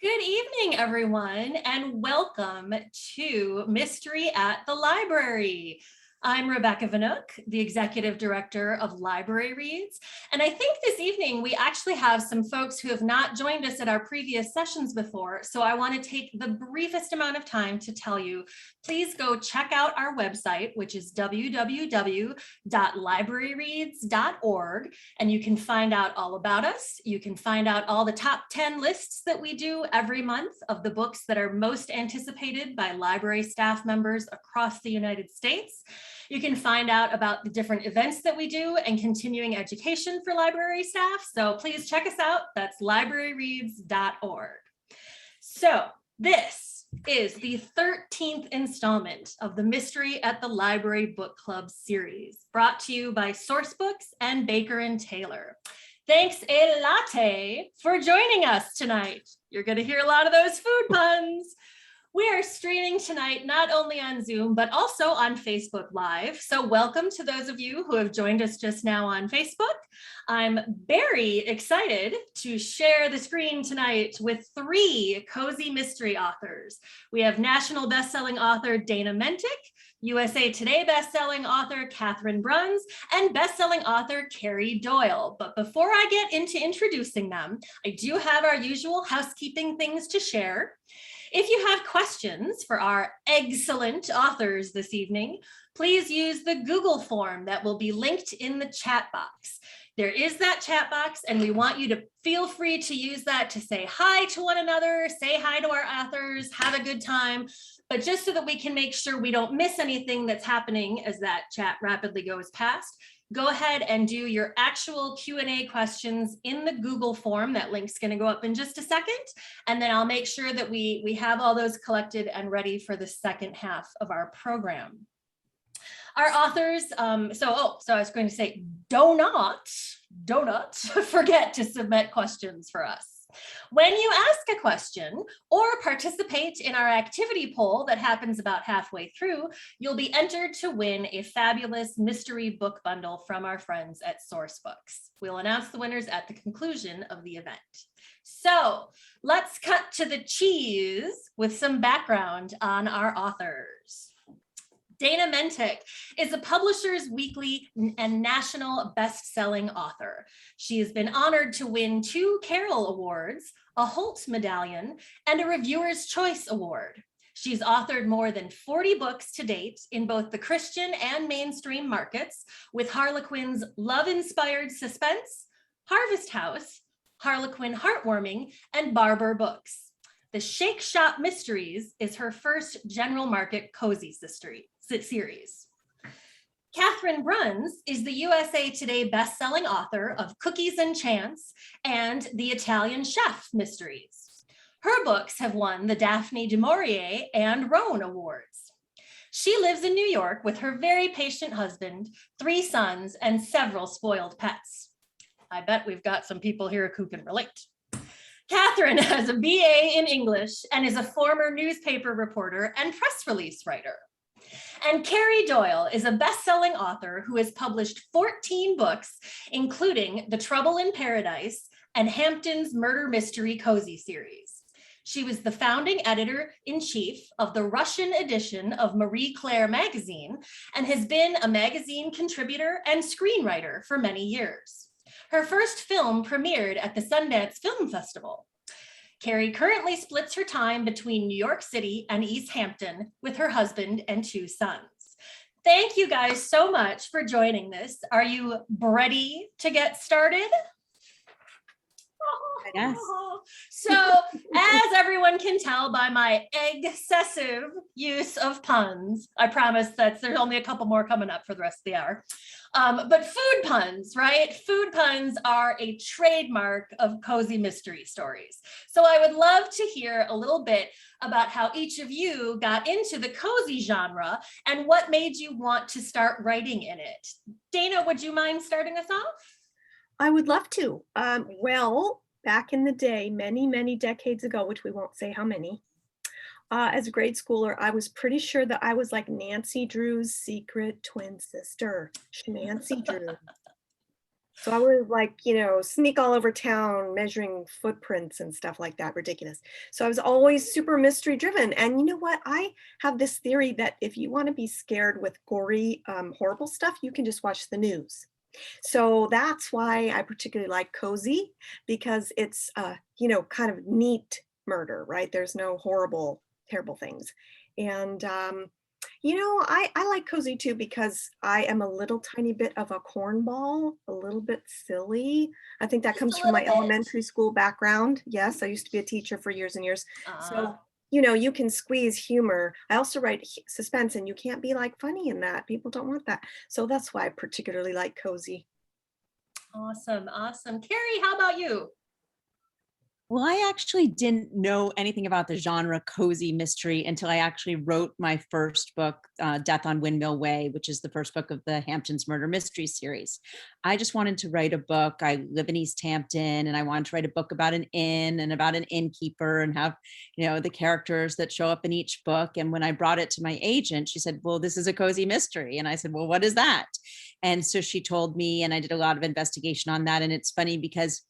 Good evening, everyone, and welcome to Mystery at the Library. I'm Rebecca Vanook, the Executive Director of Library Reads, and I think this evening we actually have some folks who have not joined us at our previous sessions before, so I want to take the briefest amount of time to tell you, please go check out our website, which is www.libraryreads.org, and you can find out all about us. You can find out all the top 10 lists that we do every month of the books that are most anticipated by library staff members across the United States. You can find out about the different events that we do and continuing education for library staff. So please check us out. That's libraryreads.org. So this is the 13th installment of the Mystery at the Library Book Club series, brought to you by Sourcebooks and Baker and Taylor. Thanks a latte for joining us tonight. You're going to hear a lot of those food puns. We are streaming tonight not only on Zoom, but also on Facebook Live. So welcome to those of you who have joined us just now on Facebook. I'm very excited to share the screen tonight with three cozy mystery authors. We have national bestselling author Dana Mentink, USA Today bestselling author Catherine Bruns, and bestselling author Carrie Doyle. But before I get into introducing them, I do have our usual housekeeping things to share. If you have questions for our excellent authors this evening, please use the Google form that will be linked in the chat box. There is that chat box, and we want you to feel free to use that to say hi to one another, say hi to our authors, have a good time. But just so that we can make sure we don't miss anything that's happening as that chat rapidly goes past, go ahead and do your actual Q&A questions in the Google form. That link's going to go up in just a second. And then I'll make sure that we have all those collected and ready for the second half of our program. Our authors, so I was going to say, do not forget to submit questions for us. When you ask a question or participate in our activity poll that happens about halfway through, you'll be entered to win a fabulous mystery book bundle from our friends at Sourcebooks. We'll announce the winners at the conclusion of the event. So let's cut to the cheese with some background on our authors. Dana Mentink is a Publishers Weekly and national best-selling author. She has been honored to win 2 Carroll Awards, a Holt Medallion, and a Reviewer's Choice Award. She's authored more than 40 books to date in both the Christian and mainstream markets, with Harlequin's Love-Inspired Suspense, Harvest House, Harlequin Heartwarming, and Barber Books. The Shake Shop Mysteries is her first general market cozy series. Catherine Bruns is the USA Today bestselling author of Cookies and Chance and The Italian Chef Mysteries. Her books have won the Daphne du Maurier and Roan Awards. She lives in New York with her very patient husband, 3 sons, and several spoiled pets. I bet we've got some people here who can relate. Catherine has a BA in English and is a former newspaper reporter and press release writer. And Carrie Doyle is a best-selling author who has published 14 books, including The Trouble in Paradise and Hampton's Murder Mystery Cozy series. She was the founding editor-in-chief of the Russian edition of Marie Claire magazine and has been a magazine contributor and screenwriter for many years. Her first film premiered at the Sundance Film Festival. Carrie currently splits her time between New York City and East Hampton with her husband and 2 sons. Thank you guys so much for joining this. Are you ready to get started? Yes. So, as everyone can tell by my excessive use of puns, I promise that there's only a couple more coming up for the rest of the hour. But food puns, right? Food puns are a trademark of cozy mystery stories. So I would love to hear a little bit about how each of you got into the cozy genre and what made you want to start writing in it. Dana, would you mind starting us off? I would love to. Well, back in the day, many, many decades ago, which we won't say how many, as a grade schooler, I was pretty sure that I was like Nancy Drew's secret twin sister, Nancy Drew. So I would like, sneak all over town measuring footprints and stuff like that, ridiculous. So I was always super mystery driven. And you know what? I have this theory that if you want to be scared with gory, horrible stuff, you can just watch the news. So that's why I particularly like cozy, because it's, kind of neat murder, right? There's no horrible, terrible things. And, I like cozy too because I am a little tiny bit of a cornball, a little bit silly. I think that Just comes a from little my bit. elementary school background. Yes, I used to be a teacher for years and years. Uh, So, you can squeeze humor. I also write suspense, and you can't be like funny in that. People don't want that. So that's why I particularly like cozy. awesome, awesome. Carrie, how about you? Well, I actually didn't know anything about the genre cozy mystery until I actually wrote my first book, Death on Windmill Way, which is the first book of the Hamptons Murder Mystery series. I just wanted to write a book. I live in East Hampton, and I wanted to write a book about an inn and about an innkeeper and have, the characters that show up in each book. And when I brought it to my agent, she said, well, this is a cozy mystery. And I said, well, what is that? And so she told me, and I did a lot of investigation on that. And it's funny because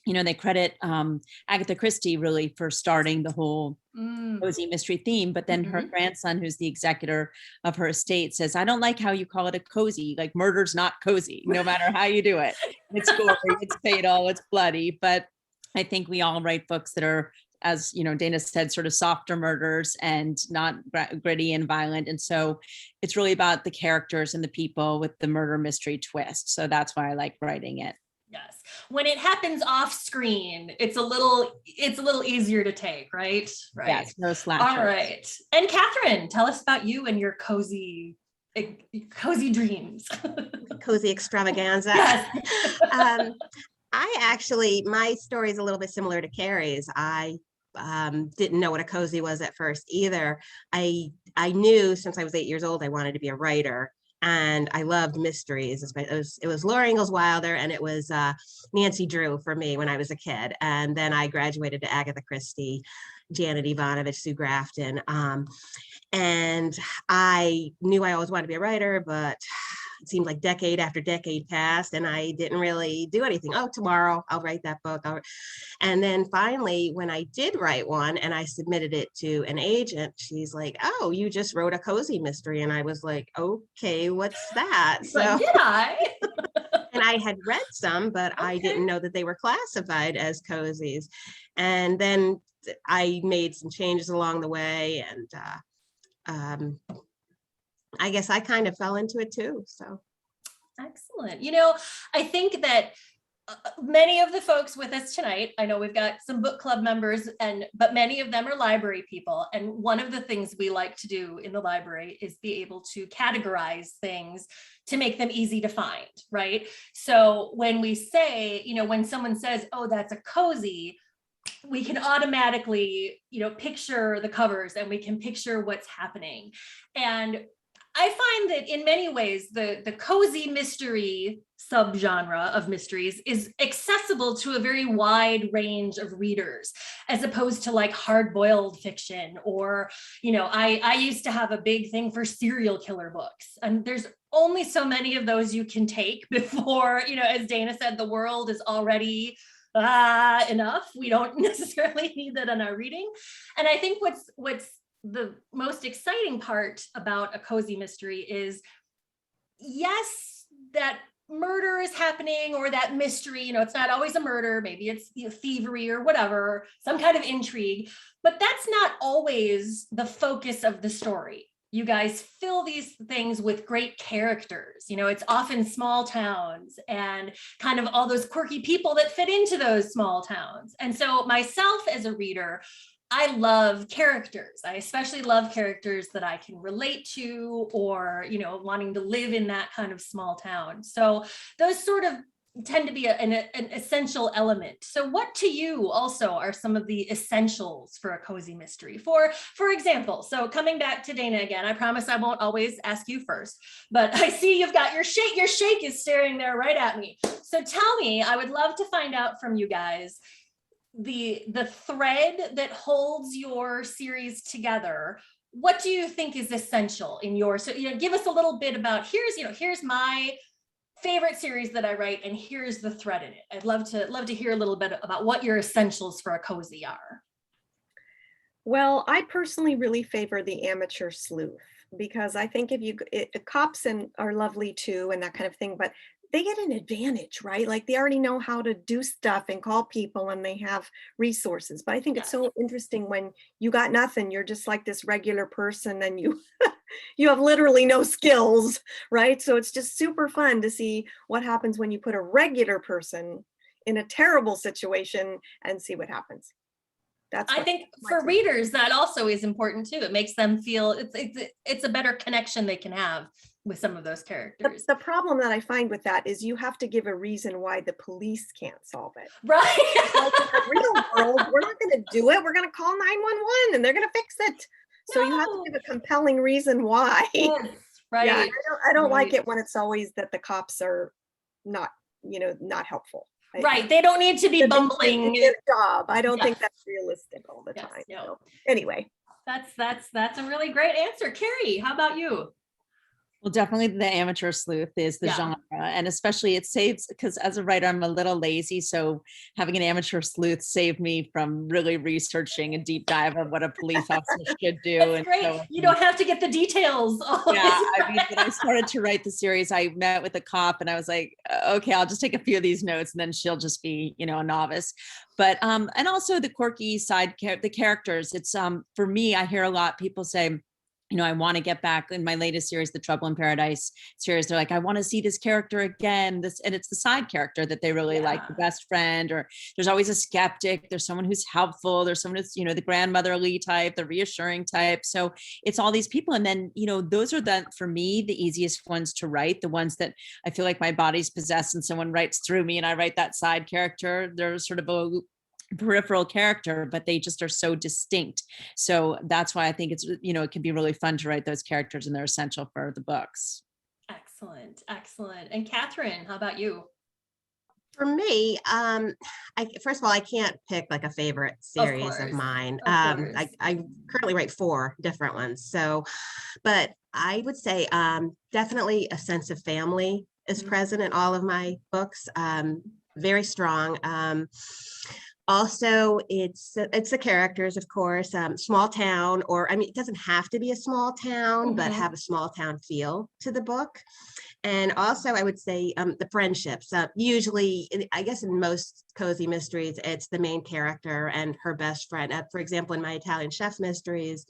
they credit Agatha Christie really for starting the whole Mm, cozy mystery theme. But then her mhm. grandson, who's the executor of her estate, says, I don't like how you call it a cozy. Like, murder's not cozy, no matter how you do it. It's gory, it's fatal, it's bloody. But I think we all write books that are, as Dana said, sort of softer murders and not gritty and violent. And so it's really about the characters and the people with the murder mystery twist. So that's why I like writing it. Yes. When it happens off screen, it's a little easier to take, right? Right. Yes, no All slasher. right. And Catherine, tell us about you and your cozy dreams. Cozy extravaganza. Yes. My story is a little bit similar to Carrie's. I didn't know what a cozy was at first either. I knew since I was 8 years old I wanted to be a writer, and I loved mysteries. It was Laura Ingalls Wilder, and it was Nancy Drew for me when I was a kid. And then I graduated to Agatha Christie, Janet Ivanovich, Sue Grafton. And I knew I always wanted to be a writer, but it seemed like decade after decade passed and I didn't really do anything. Oh, tomorrow I'll write that book. And then finally, when I did write one and I submitted it to an agent, she's like, oh, you just wrote a cozy mystery. And I was like, okay, what's that? So, like, did I? And I had read some, but Okay. I didn't know that they were classified as cozies. And then I made some changes along the way, and I guess I kind of fell into it too. So Excellent. I think that many of the folks with us tonight, I know we've got some book club members, but many of them are library people. And one of the things we like to do in the library is be able to categorize things to make them easy to find, right? So when we say, when someone says, oh, that's a cozy, we can automatically, picture the covers and we can picture what's happening. And I find that in many ways, the cozy mystery subgenre of mysteries is accessible to a very wide range of readers, as opposed to like hard-boiled fiction or, I used to have a big thing for serial killer books, and there's only so many of those you can take before, as Dana said, the world is already enough. We don't necessarily need that in our reading. And I think what's the most exciting part about a cozy mystery is, yes, that murder is happening, or that mystery, it's not always a murder, maybe it's thievery or whatever, some kind of intrigue, but that's not always the focus of the story. You guys fill these things with great characters. It's often small towns and kind of all those quirky people that fit into those small towns. And so myself as a reader, I love characters. I especially love characters that I can relate to, or, wanting to live in that kind of small town. So those sort of tend to be an essential element. So what to you also are some of the essentials for a cozy mystery? For example, so coming back to Dana again, I promise I won't always ask you first, but I see you've got your shake is staring there right at me. So tell me, I would love to find out from you guys, the thread that holds your series together. What do you think is essential in your, so give us a little bit about, here's my favorite series that I write, and here's the thread in it. I'd love to hear a little bit about what your essentials for a cozy are. Well, I personally really favor the amateur sleuth, because I think if the cops are lovely too and that kind of thing, but they get an advantage, right? Like they already know how to do stuff and call people and they have resources. But I think it's so interesting when you got nothing, you're just like this regular person and you you have literally no skills, right? So it's just super fun to see what happens when you put a regular person in a terrible situation and see what happens. I think for readers, that also is important too. It makes them feel it's a better connection they can have with some of those characters. The problem that I find with that is you have to give a reason why the police can't solve it. Right. Like in the real world, we're not going to do it. We're going to call 911 and they're going to fix it. So you have to give a compelling reason why. Yes, right. Yeah, I don't like it when it's always that the cops are not, not helpful. Right. They don't need to be bumbling their job. I don't think that's realistic all the time. No. So, anyway. That's a really great answer. Carrie, how about you? Well, definitely the amateur sleuth is the genre, and especially it saves, because as a writer, I'm a little lazy. So having an amateur sleuth saved me from really researching a deep dive of what a police officer should do. That's great. So, you don't have to get the details. Yeah, I mean, when I started to write the series, I met with a cop and I was like, okay, I'll just take a few of these notes and then she'll just be, a novice. But, and also the quirky side, the characters, it's, for me, I hear a lot people say, I want to get back in my latest series, the Trouble in Paradise series. They're like, I want to see this character again. And it's the side character that they really like, the best friend, or there's always a skeptic. There's someone who's helpful. There's someone who's, the grandmotherly type, the reassuring type. So it's all these people. And then, those are for me, the easiest ones to write, the ones that I feel like my body's possessed and someone writes through me and I write that side character. They're sort of a peripheral character, but they just are so distinct. So that's why I think it's, it can be really fun to write those characters and they're essential for the books. Excellent. And Catherine, how about you? For me, first of all, I can't pick like a favorite series of mine. I currently write 4 different ones. So, but I would say definitely a sense of family is present in all of my books. Very strong. Also, it's the characters, of course, small town, or it doesn't have to be a small town, but have a small town feel to the book. And also, I would say the friendships. Usually, I guess in most cozy mysteries, it's the main character and her best friend. For example, in my Italian chef mysteries,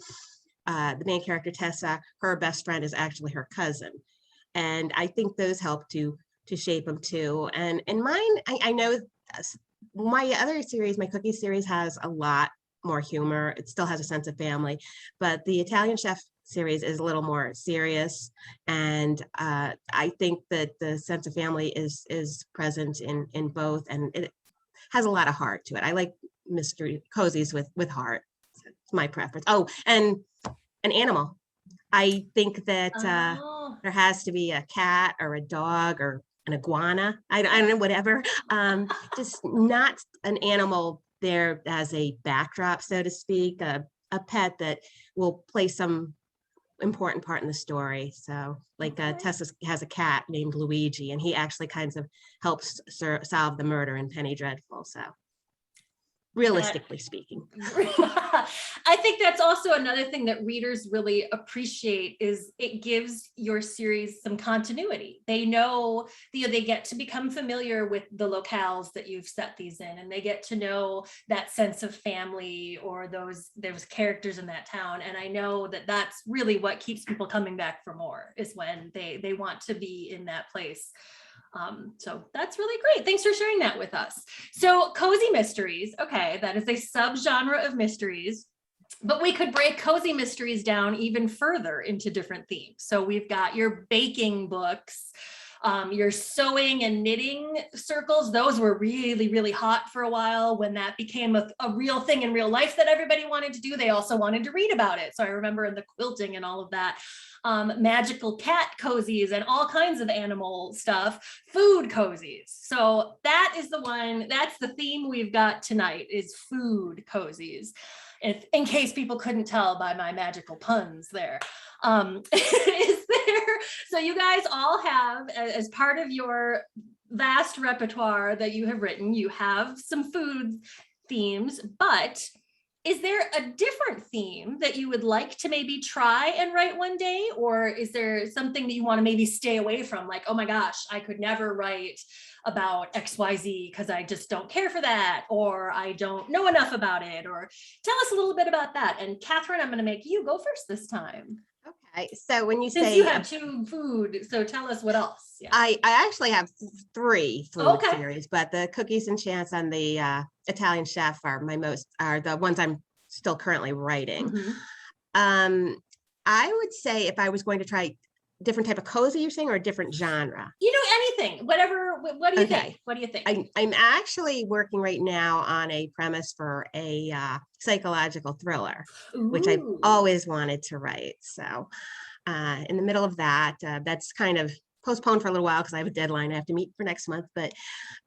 the main character, Tessa, her best friend is actually her cousin. And I think those help to shape them too. And in mine, I know my other series, my cookie series, has a lot more humor. It still has a sense of family, but the Italian chef series is a little more serious. And I think that the sense of family is present in both, and it has a lot of heart to it. I like mystery cozies with heart. It's my preference. Oh, and an animal. I think that there has to be a cat or a dog or an iguana, I don't know, whatever, just not an animal there as a backdrop, so to speak, a pet that will play some important part in the story. So like Tessa has a cat named Luigi, and he actually kind of helps solve the murder in Penny Dreadful. So realistically speaking. I think that's also another thing that readers really appreciate is it gives your series some continuity. They know, they get to become familiar with the locales that you've set these in, and they get to know that sense of family or those characters in that town. And I know that that's really what keeps people coming back for more, is when they want to be in that place. So that's really great. Thanks for sharing that with us. So cozy mysteries, okay, that is a subgenre of mysteries, but we could break cozy mysteries down even further into different themes. So we've got your baking books, your sewing and knitting circles. Those were really, really hot for a while when that became a real thing in real life that everybody wanted to do. They also wanted to read about it. So I remember in the quilting and all of that. Magical cat cozies and all kinds of animal stuff, food cozies. So that is that's the theme we've got tonight, is food cozies. In case people couldn't tell by my magical puns there. So you guys all have, as part of your vast repertoire that you have written, you have some food themes, but is there a different theme that you would like to maybe try and write one day? Or is there something that you want to maybe stay away from? Like, oh my gosh, I could never write about XYZ because I just don't care for that, or I don't know enough about it, or tell us a little bit about that. And Catherine, I'm going to make you go first this time. Okay, so when you Since say you have 2 food, so tell us what else. Yeah. I actually have 3 food Okay. series, but the Cookies and Chance and the Italian Chef are the ones I'm still currently writing. Mhm. I would say if I was going to try different type of cozy, you're saying, or a different genre? You know, anything, whatever. What do you Okay. think? What do you think? I'm actually working right now on a premise for a psychological thriller, which I've Ooh. always wanted to write. So in the middle of that, that's kind of postponed for a little while because I have a deadline I have to meet for next month. But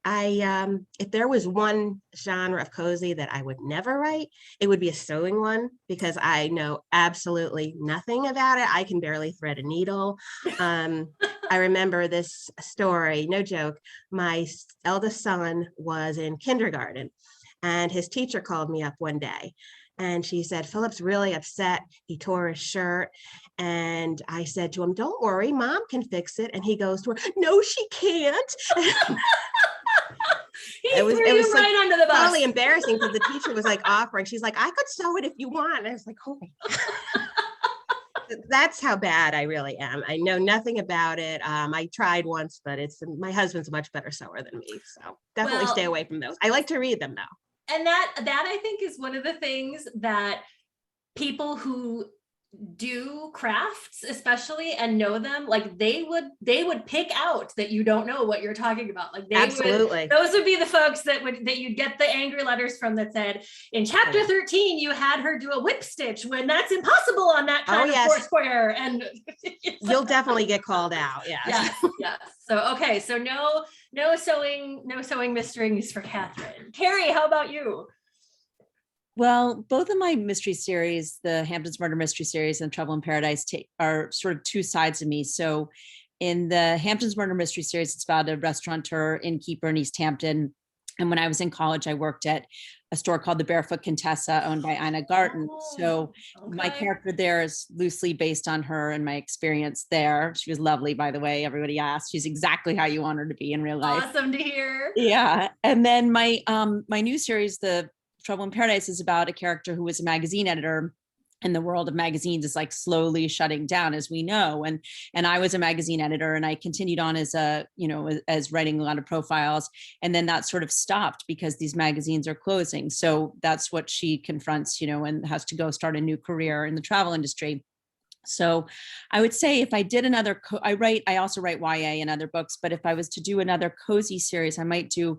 if there was one genre of cozy that I would never write, it would be a sewing one, because I know absolutely nothing about it. I can barely thread a needle. I remember this story, no joke. My eldest son was in kindergarten, and his teacher called me up one day. And she said, Philip's really upset. He tore his shirt. And I said to him, don't worry, mom can fix it. And he goes to her, no, she can't. It was right under the bus. Totally embarrassing, because the teacher was like offering. She's like, I could sew it if you want. And I was like, oh my God. That's how bad I really am. I know nothing about it. I tried once, but my husband's a much better sewer than me. So definitely stay away from those. I like to read them though. And that I think is one of the things that people who do crafts especially and know them, like they would pick out that you don't know what you're talking about. Like Absolutely. Those would be the folks that you'd get the angry letters from that said, in chapter 13 you had her do a whip stitch when that's impossible on that kind of four square. And you'll definitely get called out. Yes. So okay, so no sewing mysteries for Catherine. Carrie, how about you? Well, both of my mystery series, the Hamptons Murder Mystery Series and Trouble in Paradise, are sort of 2 sides of me. So in the Hamptons Murder Mystery Series, it's about a restaurateur, innkeeper in East Hampton. And when I was in college, I worked at a store called the Barefoot Contessa, owned by Ina Garten. So my character there is loosely based on her and my experience there. She was lovely, by the way. Everybody asked. She's exactly how you want her to be in real life. Awesome to hear. Yeah. And then my new series, the Trouble in Paradise, is about a character who was a magazine editor, and the world of magazines is like slowly shutting down, as we know. And I was a magazine editor, and I continued on as writing a lot of profiles. And then that sort of stopped because these magazines are closing. So that's what she confronts, and has to go start a new career in the travel industry. So I would say if I did another, I also write YA and other books, but if I was to do another cozy series, I might do,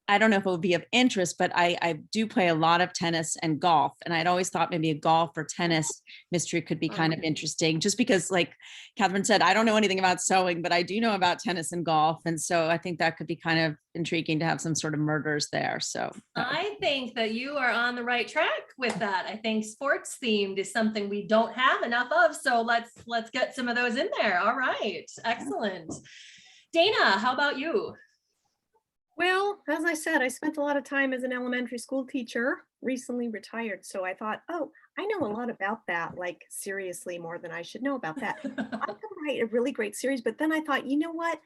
I don't know if it would be of interest, but I do play a lot of tennis and golf. And I'd always thought maybe a golf or tennis mystery could be kind of interesting, just because, like Catherine said, I don't know anything about sewing, but I do know about tennis and golf. And so I think that could be kind of intriguing to have some sort of murders there. So I think that you are on the right track with that. I think sports themed is something we don't have enough of. So let's get some of those in there. All right. Excellent. Dana, how about you? Well, as I said, I spent a lot of time as an elementary school teacher, recently retired. So I thought, oh, I know a lot about that, like seriously more than I should know about that. I could write a really great series, but then I thought, you know what?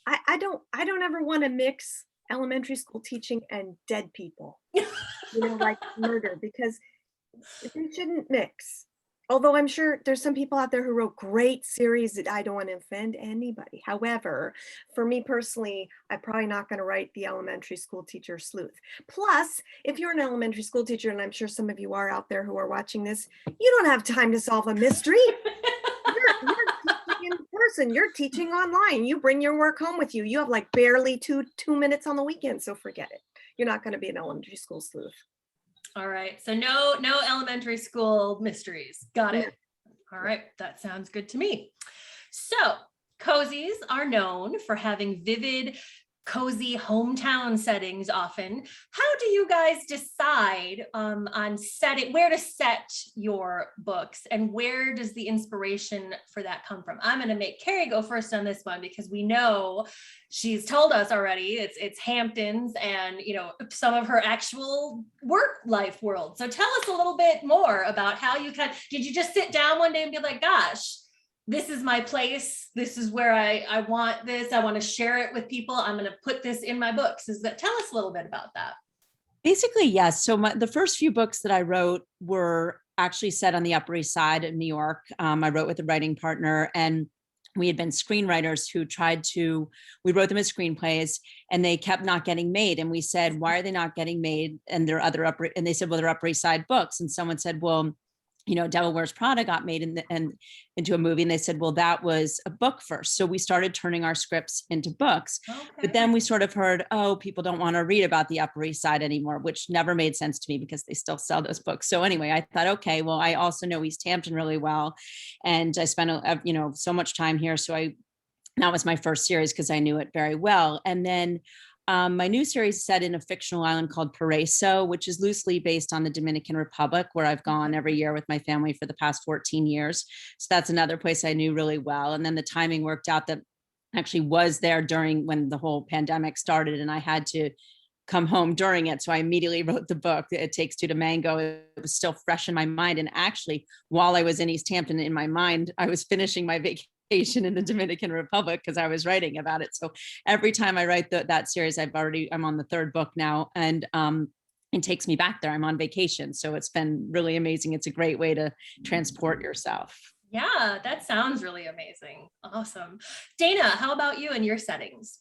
I don't ever want to mix elementary school teaching and dead people, like murder, because they shouldn't mix. Although I'm sure there's some people out there who wrote great series that I don't want to offend anybody. However, for me personally, I'm probably not going to write the elementary school teacher sleuth. Plus, if you're an elementary school teacher, and I'm sure some of you are out there who are watching this, you don't have time to solve a mystery. You're teaching in person. You're teaching online. You bring your work home with you. You have like barely two minutes on the weekend, so forget it. You're not going to be an elementary school sleuth. All right. So no elementary school mysteries. Got it. All right. That sounds good to me. So cozies are known for having vivid cozy hometown settings often. How do you guys decide on where to set your books, and where does the inspiration for that come from? I'm going to make Carrie go first on this one because we know she's told us already it's Hamptons and, you know, some of her actual work life world. So tell us a little bit more about how you did you just sit down one day and be like, gosh, this is my place. This is where I want this. I want to share it with people. I'm going to put this in my books. Tell us a little bit about that. Basically, yes. So the first few books that I wrote were actually set on the Upper East Side of New York. I wrote with a writing partner, and we had been screenwriters who we wrote them as screenplays, and they kept not getting made. And we said, why are they not getting made? And and they said, well, they're Upper East Side books. And someone said, well, you know, Devil Wears Prada got made into a movie. And they said, well, that was a book first. So we started turning our scripts into books. Okay. But then we sort of heard, oh, people don't want to read about the Upper East Side anymore, which never made sense to me because they still sell those books. So anyway, I thought, okay, well, I also know East Hampton really well. And I spent, so much time here. So that was my first series because I knew it very well. And then my new series is set in a fictional island called Paraiso, which is loosely based on the Dominican Republic, where I've gone every year with my family for the past 14 years. So that's another place I knew really well. And then the timing worked out that I actually was there during when the whole pandemic started, and I had to come home during it. So I immediately wrote the book, It Takes Two to Mango. It was still fresh in my mind. And actually, while I was in East Hampton, in my mind, I was finishing my vacation in the Dominican Republic because I was writing about it. So every time I write that series, I'm on the third book now, and it takes me back there. I'm on vacation. So it's been really amazing. It's a great way to transport yourself. Yeah, that sounds really amazing. Awesome. Dana, how about you and your settings?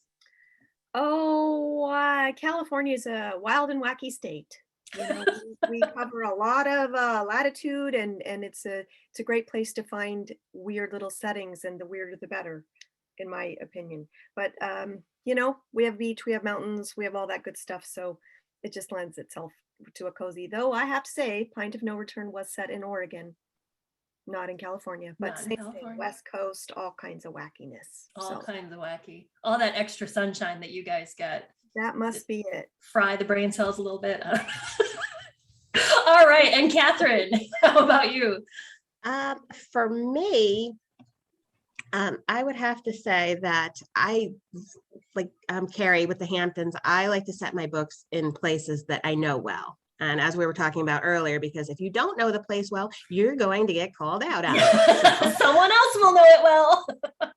Oh, California is a wild and wacky state. You know, we cover a lot of latitude, and it's a great place to find weird little settings, and the weirder the better, in my opinion. But we have beach, we have mountains, we have all that good stuff, so it just lends itself to a cozy. Though I have to say, Point of No Return was set in Oregon, not in California, but same thing, West Coast, all kinds of wackiness. All kinds of wacky, all that extra sunshine that you guys get. That must be it. Fry the brain cells a little bit. All right. And Catherine, how about you? For me, I would have to say that I like Carrie with the Hamptons. I like to set my books in places that I know well. And as we were talking about earlier, because if you don't know the place well, you're going to get called out on it. So, someone else will know it well.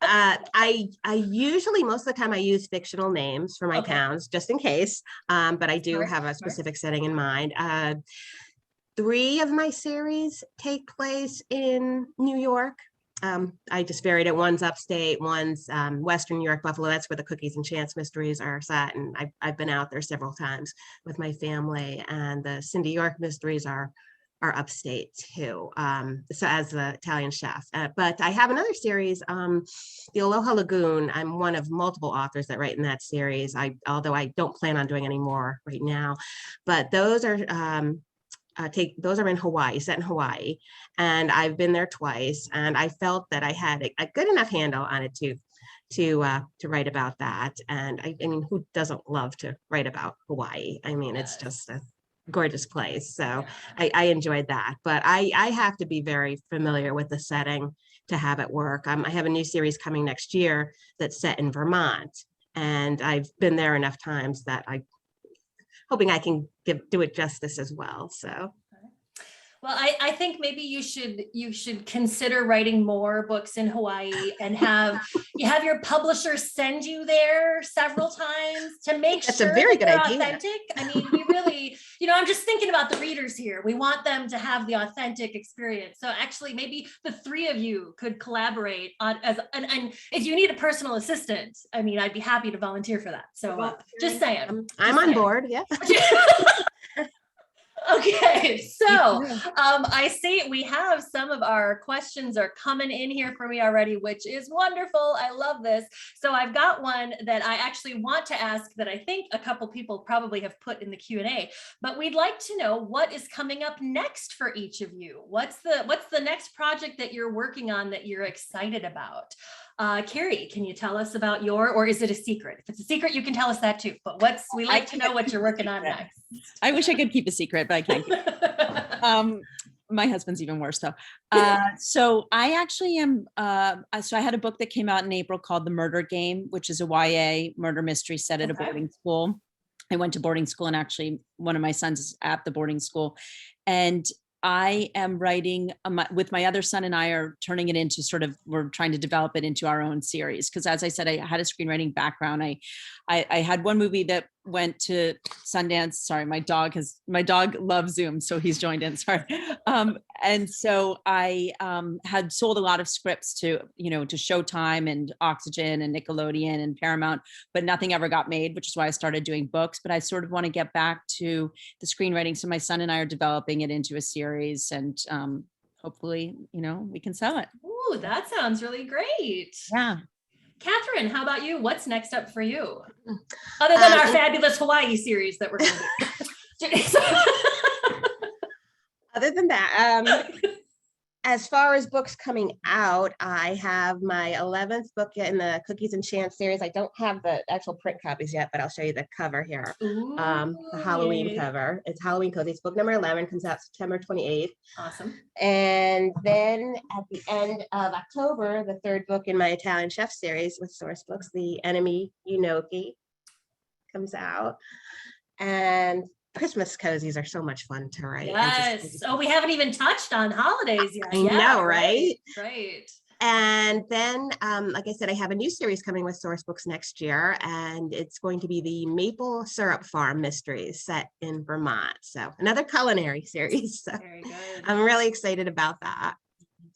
I usually, most of the time, I use fictional names for my towns, just in case. But I do have a specific setting in mind. 3 of my series take place in New York. I just varied it. One's upstate, one's Western New York, Buffalo. That's where the Cookies and Chance mysteries are set. And I've been out there several times with my family. And the Cindy York mysteries are upstate too. So as the Italian chef. But I have another series, the Aloha Lagoon. I'm one of multiple authors that write in that series. Although I don't plan on doing any more right now. But those are those are in Hawaii, set in Hawaii, and I've been there twice, and I felt that I had a good enough handle on it to write about that. And I mean, who doesn't love to write about Hawaii? I mean, it's just a gorgeous place. So I enjoyed that, but I have to be very familiar with the setting to have it work. I have a new series coming next year that's set in Vermont, and I've been there enough times that I'm hoping I can do it justice as well. So. Well, I think maybe you should consider writing more books in Hawaii and have your publisher send you there several times to make That's sure a very that good idea. Authentic. I mean, we really, I'm just thinking about the readers here. We want them to have the authentic experience. So actually, maybe the 3 of you could collaborate on and if you need a personal assistant, I mean, I'd be happy to volunteer for that. So just saying. I'm on board. Yeah. Okay, so I see we have some of our questions are coming in here for me already, which is wonderful. I love this. So I've got one that I actually want to ask that I think a couple people probably have put in the Q&A, but we'd like to know what is coming up next for each of you. What's the next project that you're working on that you're excited about? Carrie, can you tell us about or is it a secret? If it's a secret, you can tell us that too, but we like to know what you're working on next. I wish I could keep a secret, but I can't. My husband's even worse though. So I actually am, so I had a book that came out in April called The Murder Game, which is a YA murder mystery set at a boarding school. I went to boarding school, and actually one of my sons is at the boarding school. And I am writing with my other son, and I are turning it into we're trying to develop it into our own series. Because as I said, I had a screenwriting background. I had one movie that went to Sundance. Sorry, my dog loves Zoom, so he's joined in. Sorry. And so I had sold a lot of scripts to Showtime and Oxygen and Nickelodeon and Paramount, but nothing ever got made, which is why I started doing books. But I sort of want to get back to the screenwriting. So my son and I are developing it into a series, and hopefully, we can sell it. Ooh, that sounds really great. Yeah. Catherine, how about you? What's next up for you? Other than our fabulous Hawaii series that we're going to do. Other than that, as far as books coming out, I have my 11th book in the Cookies and Chance series. I don't have the actual print copies yet, but I'll show you the cover here. Ooh, the Halloween cover. It's Halloween Cozy. It's book number 11, comes out September 28th. Awesome. And then at the end of October, the third book in my Italian Chef series with Sourcebooks, The Enemy Gnocchi, comes out. And Christmas cozies are so much fun to write. Yes. We haven't even touched on holidays yet. I know, right? Right. And then, like I said, I have a new series coming with Sourcebooks next year, and it's going to be the Maple Syrup Farm Mysteries set in Vermont. So another culinary series. So Very good. I'm really excited about that.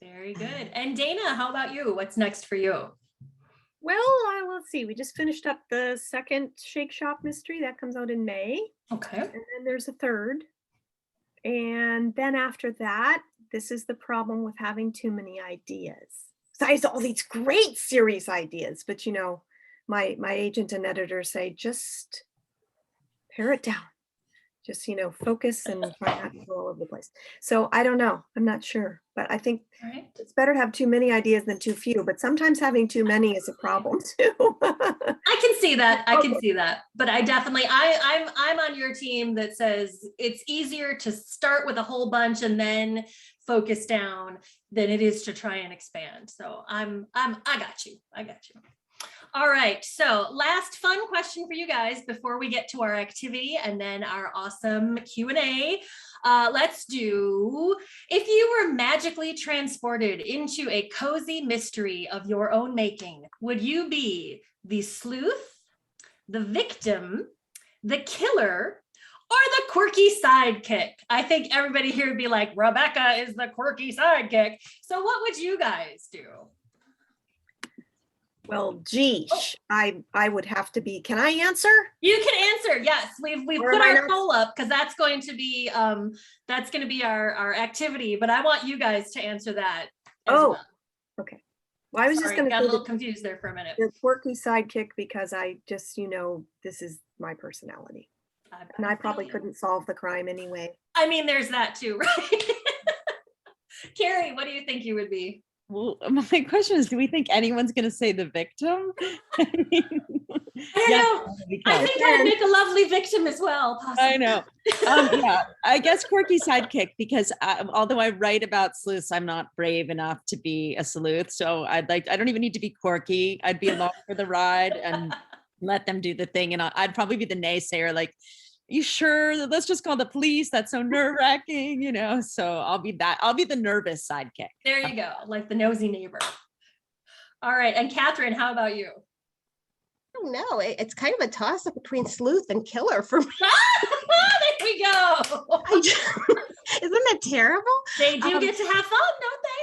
Very good. And Dana, how about you? What's next for you? Well, let's see. We just finished up the second Shake Shop mystery that comes out in May. Okay. And then there's a third. And then after that, this is the problem with having too many ideas. Besides all these great series ideas, but my agent and editor say, just pare it down. Just, focus and try not to go all over the place. So I don't know. I'm not sure. But I think it's better to have too many ideas than too few. But sometimes having too many is a problem too. I can see that. I can see that. But I definitely, I'm on your team that says it's easier to start with a whole bunch and then focus down than it is to try and expand. So I got you. All right, so last fun question for you guys before we get to our activity and then our awesome Q&A. Let's do, if you were magically transported into a cozy mystery of your own making, would you be the sleuth, the victim, the killer, or the quirky sidekick? I think everybody here would be like, Rebecca is the quirky sidekick. So what would you guys do? Well, geesh, I would have to be. Can I answer? You can answer. Yes, we've put our poll up because that's going to be our activity. But I want you guys to answer that. Well. Okay. Well, I was just going to got a little confused there for a minute. The quirky sidekick because I just this is my personality, and I probably couldn't solve the crime anyway. I mean, there's that too, right? Carrie, what do you think you would be? Well, my question is, do we think anyone's going to say the victim? I don't know. I think I'd make a lovely victim as well, possibly. I know. Yeah, I guess quirky sidekick, because although I write about sleuths, I'm not brave enough to be a sleuth. So I don't even need to be quirky. I'd be along for the ride and let them do the thing. And I'd probably be the naysayer, like, you sure? Let's just call the police. That's so nerve-wracking, So I'll be that. I'll be the nervous sidekick. There you go, like the nosy neighbor. All right, and Catherine, how about you? I don't know. It's kind of a toss-up between sleuth and killer for me. There we go. Isn't that terrible? They do get to have fun, don't they?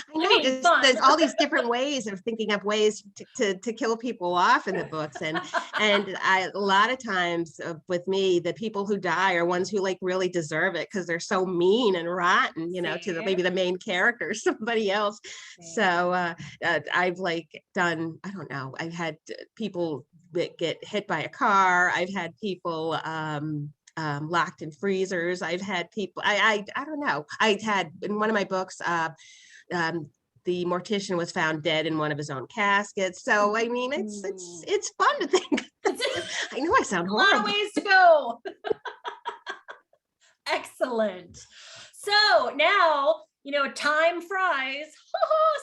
I know. There's all these different ways of thinking up ways to kill people off in the books, and a lot of times with me, the people who die are ones who really deserve it because they're so mean and rotten, to maybe the main character, somebody else. So I've done. I don't know. I've had people that get hit by a car. I've had people locked in freezers. I've had people, I don't know. I had in one of my books, the mortician was found dead in one of his own caskets. So I mean, it's fun to think. I know I sound A lot of horrible. ways to go. Excellent. So now, time flies.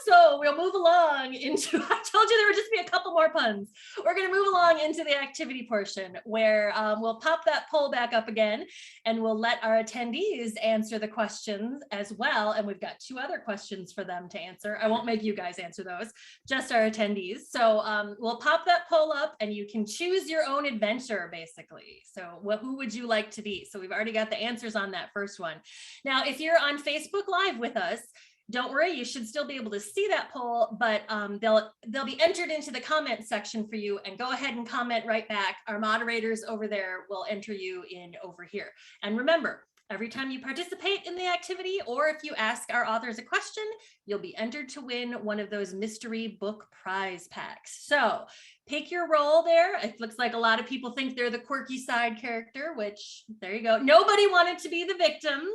So we'll move along into, I told you there would just be a couple more puns. We're going to move along into the activity portion where we'll pop that poll back up again and we'll let our attendees answer the questions as well. And we've got 2 other questions for them to answer. I won't make you guys answer those, just our attendees. So we'll pop that poll up and you can choose your own adventure basically. So who would you like to be? So we've already got the answers on that first one. Now, if you're on Facebook Live with us, don't worry, you should still be able to see that poll, but they'll be entered into the comment section for you, and go ahead and comment right back. Our moderators over there will enter you in over here. And remember, every time you participate in the activity, or if you ask our authors a question, you'll be entered to win one of those mystery book prize packs. So pick your role there. It looks like a lot of people think they're the quirky side character, which there you go. Nobody wanted to be the victim.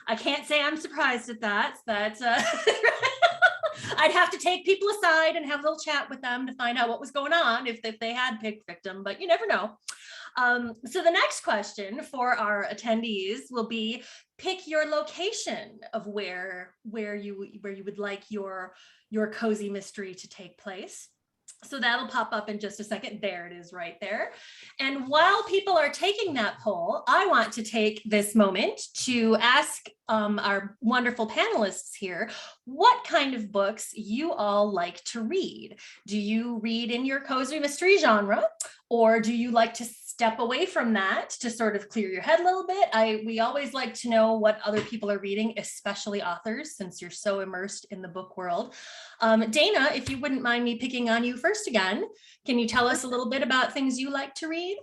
I can't say I'm surprised at that. That's I'd have to take people aside and have a little chat with them to find out what was going on if they had picked victim, but you never know. So the next question for our attendees will be, pick your location of where you would like your cozy mystery to take place. So that'll pop up in just a second. There it is right there. And while people are taking that poll, I want to take this moment to ask our wonderful panelists here, what kind of books you all like to read? Do you read in your cozy mystery genre, or do you like to step away from that to sort of clear your head a little bit? We always like to know what other people are reading, especially authors, since you're so immersed in the book world. Dana, if you wouldn't mind me picking on you first again, can you tell us a little bit about things you like to read?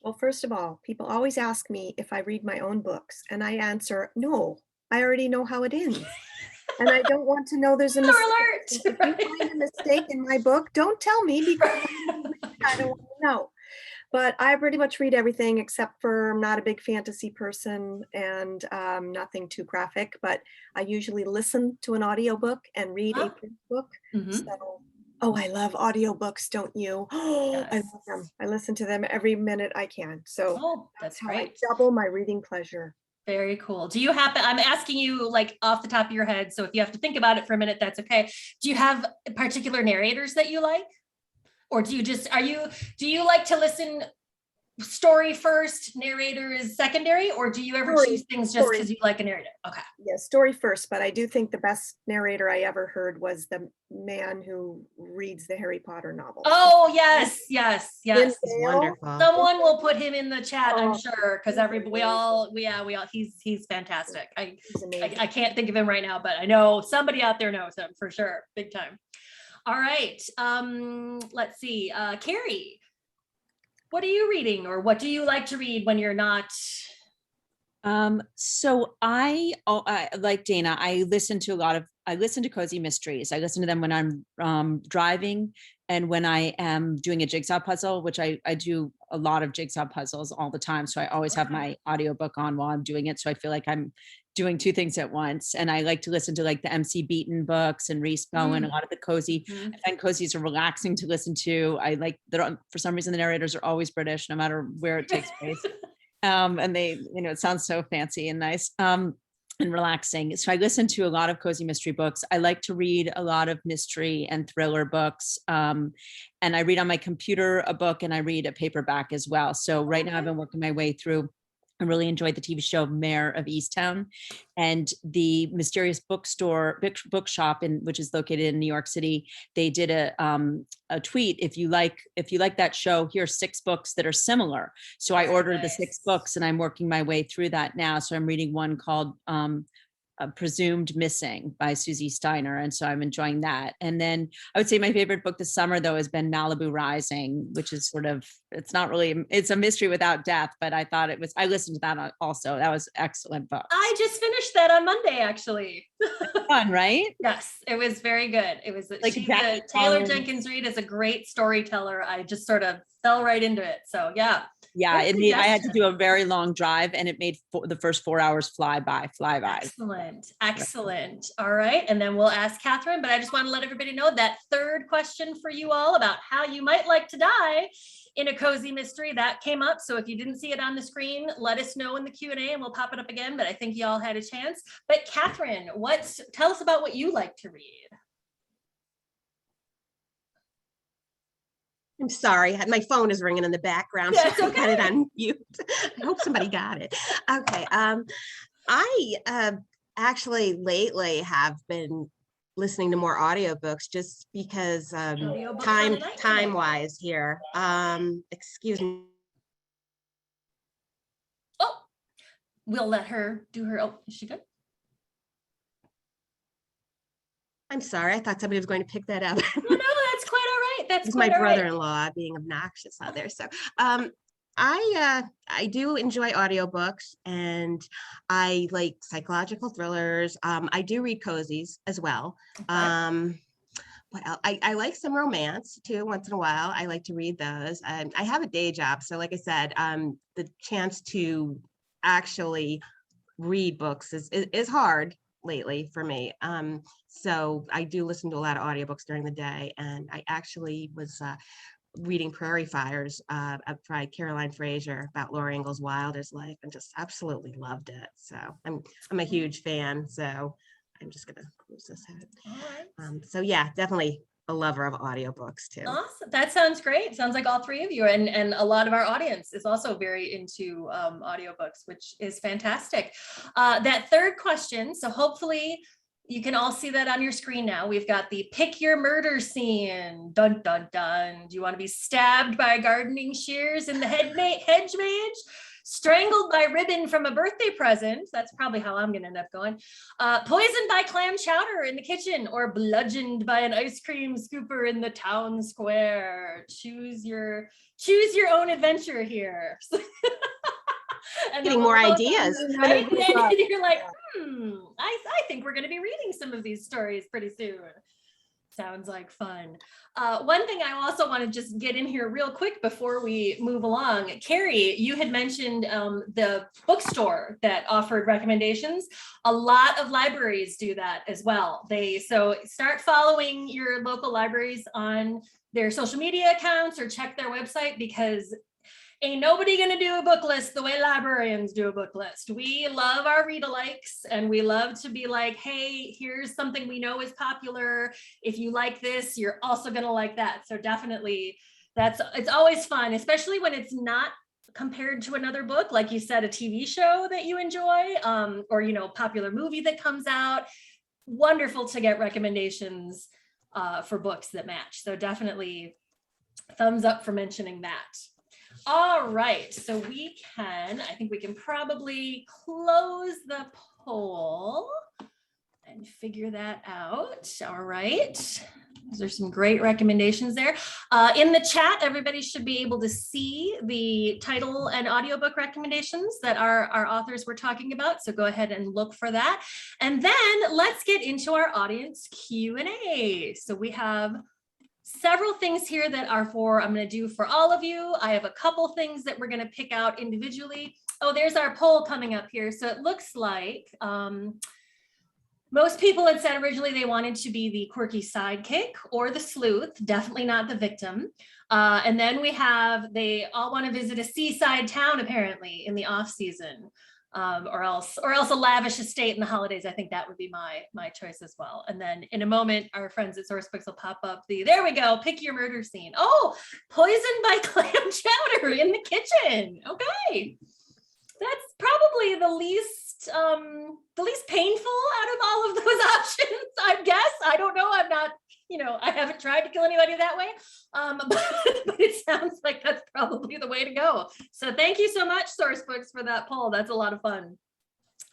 Well, first of all, people always ask me if I read my own books, and I answer, no, I already know how it ends. And I don't want to know there's a mistake. If you find a mistake in my book, don't tell me, because I don't want to know. But I pretty much read everything, except for I'm not a big fantasy person and nothing too graphic, but I usually listen to an audiobook and read a print book. So, I love audiobooks, don't you? Oh, I love them. I listen to them every minute I can. So that's how great. I double my reading pleasure. Very cool. Do you happen, I'm asking you like off the top of your head, so if you have to think about it for a minute, that's okay. Do you have particular narrators that you like? Or do you like to listen story first, narrator is secondary, or do you ever choose things just because you like a narrator? Okay. Yeah, story first, but I do think the best narrator I ever heard was the man who reads the Harry Potter novels. Oh, yes. It's wonderful. Someone will put him in the chat, I'm sure, because we all, he's fantastic. I can't think of him right now, but I know somebody out there knows him for sure, big time. All right, let's see, Carrie, what are you reading, or what do you like to read when you're not? So I like Dana, I listen to cozy mysteries. I listen to them when I'm driving and when I am doing a jigsaw puzzle, which I do a lot of jigsaw puzzles all the time. So I always have my audiobook on while I'm doing it. So I feel like I'm doing 2 things at once. And I like to listen to like the MC Beaton books and Reese Bowen, a lot of the cozy. I find cozies are relaxing to listen to. I like, for some reason, the narrators are always British, no matter where it takes place. And they, it sounds so fancy and nice and relaxing. So I listen to a lot of cozy mystery books. I like to read a lot of mystery and thriller books. And I read on my computer a book, and I read a paperback as well. So right now I've been working my way through. I really enjoyed the TV show Mayor of Easttown, and the Mysterious bookshop which is located in New York City. They did a tweet. If you like that show, here's 6 books that are similar. So I ordered the 6 books, and I'm working my way through that now. So I'm reading one called Presumed Missing by Susie Steiner. And so I'm enjoying that. And then I would say my favorite book this summer, though, has been Malibu Rising, which is it's a mystery without death, but I listened to that also. That was an excellent book. I just finished finished that on Monday, actually. Fun, right? Yes, it was very good. It was Like Jackie Taylor Collins. Jenkins Reid is a great storyteller. I just sort of fell right into it. So yeah. Yeah, Good I had to suggestion. do a very long drive, and it made the first 4 hours fly by. Excellent. Excellent. All right. And then we'll ask Catherine, but I just want to let everybody know that third question for you all about how you might like to die in a cozy mystery that came up. So if you didn't see it on the screen, let us know in the Q&A and we'll pop it up again. But I think you all had a chance. But Catherine, tell us about what you like to read. I'm sorry, my phone is ringing in the background. So That's I got it okay. on mute. I hope somebody got it. Okay. I actually lately have been listening to more audiobooks just because Audiobooks on the night time tonight. wise here. Excuse me. Oh, we'll let her do her. Oh, is she good? I'm sorry. I thought somebody was going to pick that up. No, that's quite all right. That's It's my quite all right. brother-in-law being obnoxious out there. So I do enjoy audiobooks, and I like psychological thrillers. I do read cozies as well. Okay. What else? I like some romance too once in a while. I like to read those. I have a day job, so like I said, the chance to actually read books is hard lately for me. So I do listen to a lot of audiobooks during the day, and I actually was reading Prairie Fires by Caroline Fraser about Laura Ingalls Wilder's life, and just absolutely loved it. So I'm a huge fan. So I'm just gonna close this out. All right. So yeah, definitely a lover of audiobooks too. Awesome. That sounds great. Sounds like all three of you, and a lot of our audience is also very into audiobooks, which is fantastic. That third question, so hopefully you can all see that on your screen now. We've got the pick your murder scene. Dun, dun, dun. Do you want to be stabbed by gardening shears in the hedge mage? Strangled by ribbon from a birthday present? That's probably how I'm going to end up going. Poisoned by clam chowder in the kitchen, or bludgeoned by an ice cream scooper in the town square. Choose your own adventure here. And Getting more ideas. Right? And you're like, I think we're going to be reading some of these stories pretty soon. Sounds like fun. One thing I also want to just get in here real quick before we move along. Carrie, you had mentioned the bookstore that offered recommendations. A lot of libraries do that as well. So start following your local libraries on their social media accounts or check their website, because ain't nobody gonna do a book list the way librarians do a book list. We love our read-alikes, and we love to be like, hey, here's something we know is popular. If you like this, you're also gonna like that. So definitely, it's always fun, especially when it's not compared to another book, like you said, a TV show that you enjoy, or popular movie that comes out. Wonderful to get recommendations for books that match. So definitely thumbs up for mentioning that. All right, so I think we can probably close the poll and figure that out. All right, there's some great recommendations there. In the chat, everybody should be able to see the title and audiobook recommendations that our authors were talking about. So go ahead and look for that. And then let's get into our audience Q&A. So we have several things here that I'm going to do for all of you. I have a couple things that we're going to pick out individually. Oh, there's our poll coming up here. So it looks like most people had said originally they wanted to be the quirky sidekick or the sleuth, definitely not the victim. And then they all want to visit a seaside town apparently in the off season. Or else a lavish estate in the holidays. I think that would be my choice as well. And then in a moment, our friends at Sourcebooks will pop up there we go, pick your murder scene. Oh, poisoned by clam chowder in the kitchen. Okay, that's probably the least painful out of all of those options, I guess. I don't know. I'm not, I haven't tried to kill anybody that way. But it sounds like that's probably the way to go. So thank you so much, Sourcebooks, for that poll. That's a lot of fun.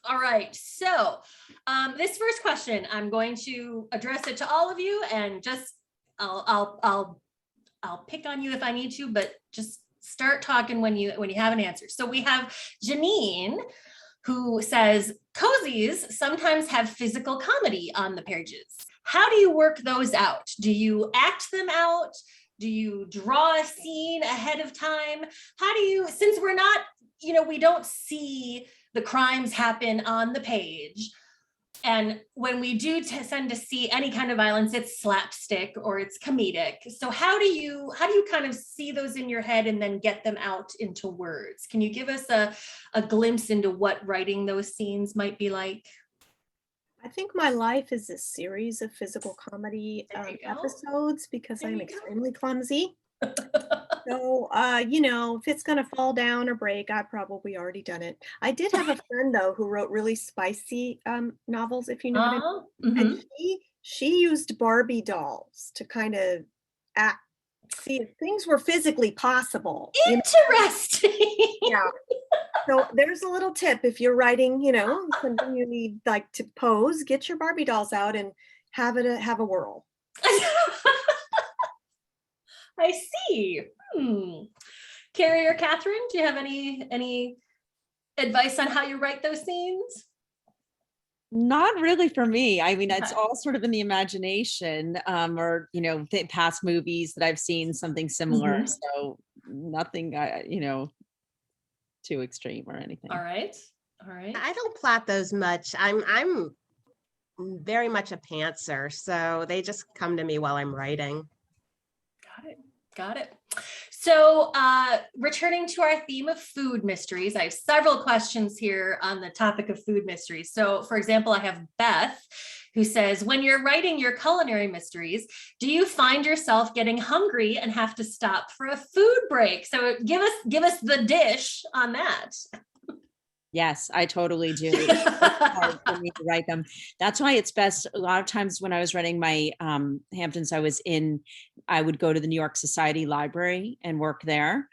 All right, so this first question, I'm going to address it to all of you, and just I'll pick on you if I need to, but just start talking when you have an answer. So we have Janine, who says, cozies sometimes have physical comedy on the pages. How do you work those out? Do you act them out? Do you draw a scene ahead of time? How do you, since we're not, we don't see the crimes happen on the page, and when we do tend to see any kind of violence, it's slapstick or it's comedic. So how do you kind of see those in your head and then get them out into words? Can you give us a glimpse into what writing those scenes might be like? I think my life is a series of physical comedy episodes because I'm extremely clumsy. So, if it's going to fall down or break, I've probably already done it. I did have a friend, though, who wrote really spicy novels, if you know what I mean. And she used Barbie dolls to kind of see if things were physically possible. Interesting. Yeah. So there's a little tip if you're writing, something you need like to pose, get your Barbie dolls out and have a whirl. I see. Carrie or Catherine, do you have any advice on how you write those scenes? Not really for me. I mean, it's all sort of in the imagination, or past movies that I've seen something similar. So nothing, too extreme or anything. All right. I don't plot those much. I'm very much a pantser, so they just come to me while I'm writing. Got it. So returning to our theme of food mysteries, I have several questions here on the topic of food mysteries. So for example, I have Beth who says, when you're writing your culinary mysteries, do you find yourself getting hungry and have to stop for a food break? So give us the dish on that. Yes, I totally do. It's hard for me to write them. That's why it's best. A lot of times when I was writing my Hamptons, I would go to the New York Society Library and work there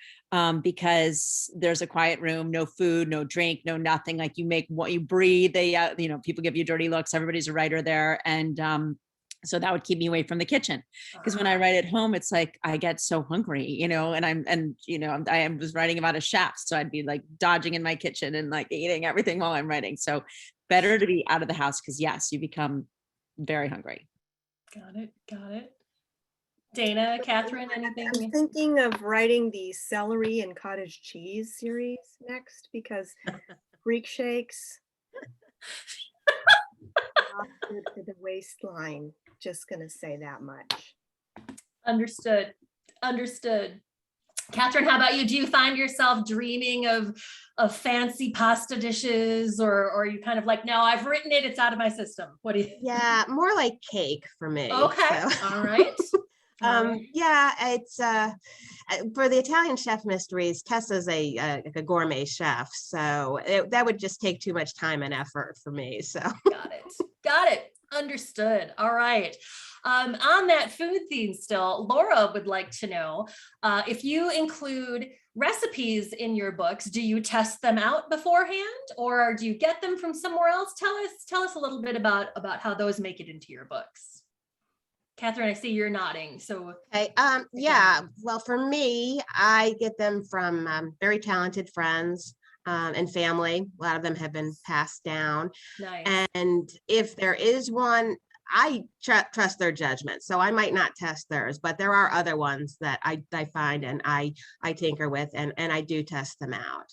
because there's a quiet room, no food, no drink, no nothing. Like you make what you breathe. They, people give you dirty looks. Everybody's a writer there, and so that would keep me away from the kitchen. Because when I write at home, it's like I get so hungry, I was writing about a chef, so I'd be like dodging in my kitchen and like eating everything while I'm writing. So better to be out of the house because yes, you become very hungry. Got it. Dana, Catherine, anything? I'm thinking of writing the celery and cottage cheese series next because Greek shakes not good for the waistline. Just gonna say that much. Understood. Catherine, how about you? Do you find yourself dreaming of fancy pasta dishes, or are you kind of like, no, I've written it, it's out of my system? What do you? Yeah, more like cake for me. Okay. So. All right. Yeah, it's for the Italian chef mysteries, Tessa's a gourmet chef, so that would just take too much time and effort for me. So got it. Understood. All right. On that food theme still, Laura would like to know if you include recipes in your books, do you test them out beforehand or do you get them from somewhere else? Tell us a little bit about how those make it into your books. Catherine, I see you're nodding. So okay. Yeah. Well, for me, I get them from very talented friends and family. A lot of them have been passed down. Nice. And if there is one, I trust their judgment. So I might not test theirs, but there are other ones that I find and I tinker with and I do test them out.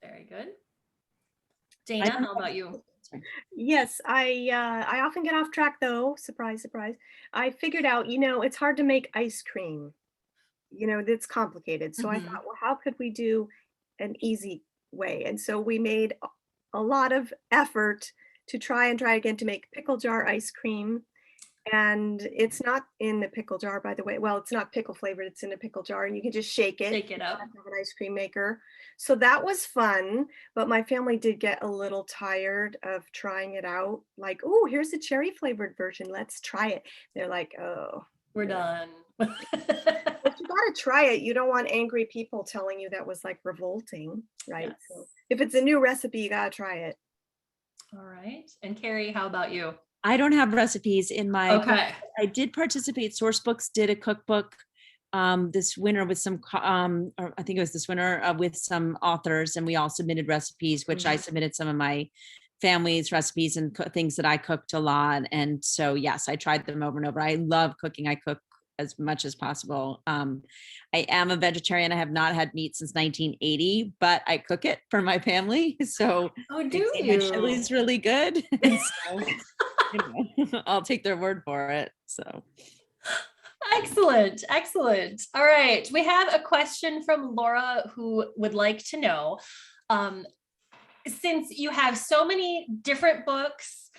Very good. Dana, how about you? Yes, I often get off track though. Surprise, surprise. I figured out, it's hard to make ice cream. It's complicated. So I thought, well, how could we do an easy way? And so we made a lot of effort to try again to make pickle jar ice cream. And it's not in the pickle jar, by the way. Well, it's not pickle flavored, it's in a pickle jar and you can just shake it. Shake it up. Have an ice cream maker. So that was fun, but my family did get a little tired of trying it out. Like, oh, here's a cherry flavored version. Let's try it. They're like, oh. We're done. But you gotta try it. You don't want angry people telling you that was like revolting, right? Yes. So if it's a new recipe, you gotta try it. All right. And Carrie, how about you? I don't have recipes in my Okay. book. I did participate. Sourcebooks did a cookbook this winter with some, or I think it was this winter with some authors, and we all submitted recipes, which I submitted some of my family's recipes and things that I cooked a lot. And so, yes, I tried them over and over. I love cooking. I cook as much as possible. I am a vegetarian. I have not had meat since 1980, but I cook it for my family. So Oh, they do say my you? chili's really good. And so, I'll take their word for it. So. Excellent. Excellent. All right. We have a question from Laura who would like to know, since you have so many different books,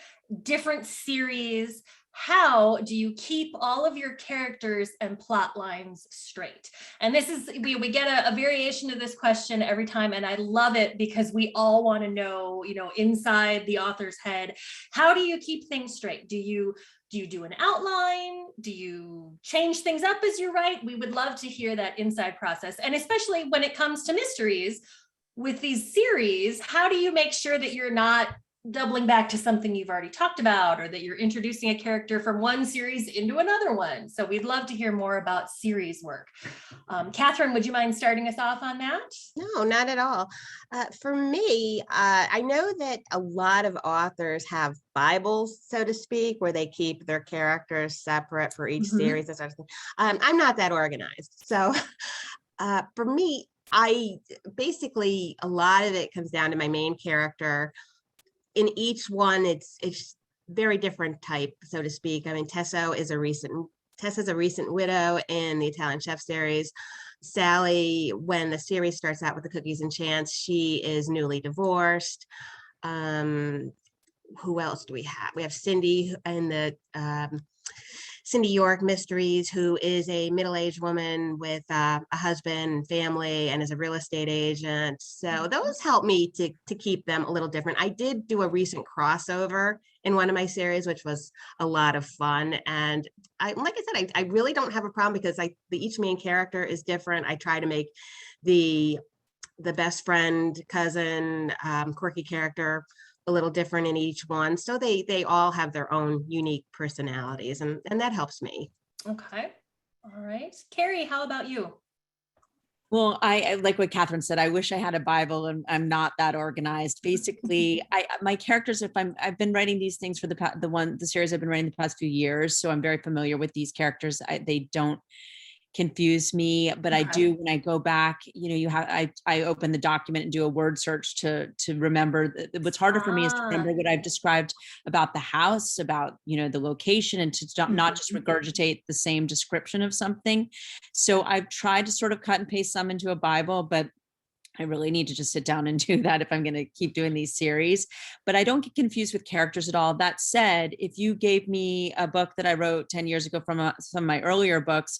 different series, how do you keep all of your characters and plot lines straight? And this is, we get a variation of this question every time, and I love it because we all want to know, inside the author's head, how do you keep things straight? Do you do an outline? Do you change things up as you write? We would love to hear that inside process. And especially when it comes to mysteries with these series, how do you make sure that you're not doubling back to something you've already talked about, or that you're introducing a character from one series into another one? So we'd love to hear more about series work. Catherine, would you mind starting us off on that? No, not at all. For me, I know that a lot of authors have Bibles, so to speak, where they keep their characters separate for each series. That sort of thing. I'm not that organized. So for me, I basically, a lot of it comes down to my main character. In each one, it's very different type, so to speak. I mean, Tessa's a recent widow in the Italian Chef series. Sally, when the series starts out with the Cookies and Chance, she is newly divorced. Who else do we have? We have Cindy in the Cindy York Mysteries, who is a middle-aged woman with a husband and family and is a real estate agent. So those help me to keep them a little different. I did do a recent crossover in one of my series, which was a lot of fun. And like I said, I really don't have a problem because each main character is different. I try to make the best friend, cousin, quirky character a little different in each one. So they all have their own unique personalities, and that helps me. Okay. All right. Carrie, how about you? Well, I like what Catherine said. I wish I had a Bible, and I'm not that organized. Basically, my characters, I've been writing these things for the series I've been writing the past few years, so I'm very familiar with these characters. They don't confuse me, but I do, when I go back, I open the document and do a word search to remember. What's harder for me is to remember what I've described about the house, about, the location, and to not just regurgitate the same description of something. So I've tried to sort of cut and paste some into a Bible, but I really need to just sit down and do that if I'm going to keep doing these series. But I don't get confused with characters at all. That said, if you gave me a book that I wrote 10 years ago from some of my earlier books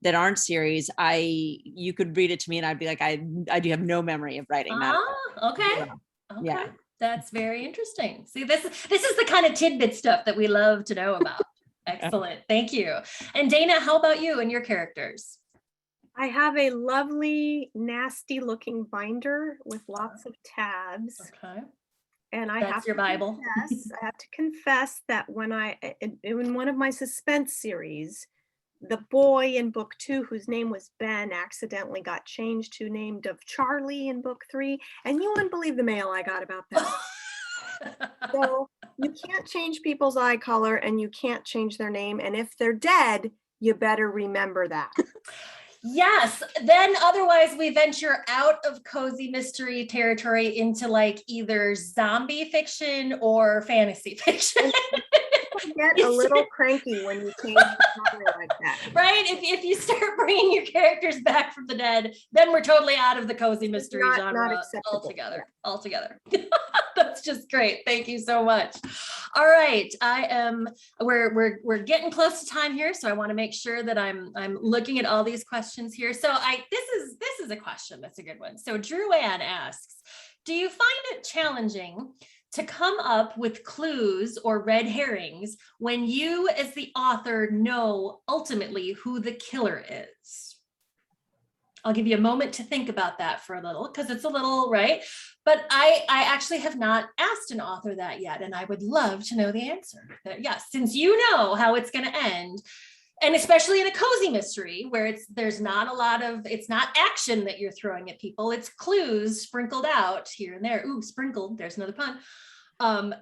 that aren't series, you could read it to me and I'd be like, I do have no memory of writing that. Okay. Yeah. Okay. That's very interesting. See, this is the kind of tidbit stuff that we love to know about. Excellent. Thank you. And Dana, how about you and your characters? I have a lovely, nasty looking binder with lots of tabs. Okay. And I That's have your Bible. I have to confess that when in one of my suspense series, the boy in book 2, whose name was Ben, accidentally got changed to named of Charlie in book 3. And you wouldn't believe the mail I got about that. So you can't change people's eye color and you can't change their name. And if they're dead, you better remember that. Yes, then otherwise we venture out of cozy mystery territory into like either zombie fiction or fantasy fiction. Get a little cranky when you change the genre like that. Right? If you start bringing your characters back from the dead, then we're totally out of the cozy mystery genre altogether. That's just great. Thank you so much. All right, we're getting close to time here, so I want to make sure that I'm looking at all these questions here. So this is a question that's a good one. So Drew Ann asks, do you find it challenging to come up with clues or red herrings when you as the author know ultimately who the killer is? I'll give you a moment to think about that for a little, because it's a little, right? But I actually have not asked an author that yet, and I would love to know the answer. That yes, since you know how it's going to end, And especially in a cozy mystery where there's not a lot of, it's not action that you're throwing at people, it's clues sprinkled out here and there. Ooh, sprinkled, there's another pun.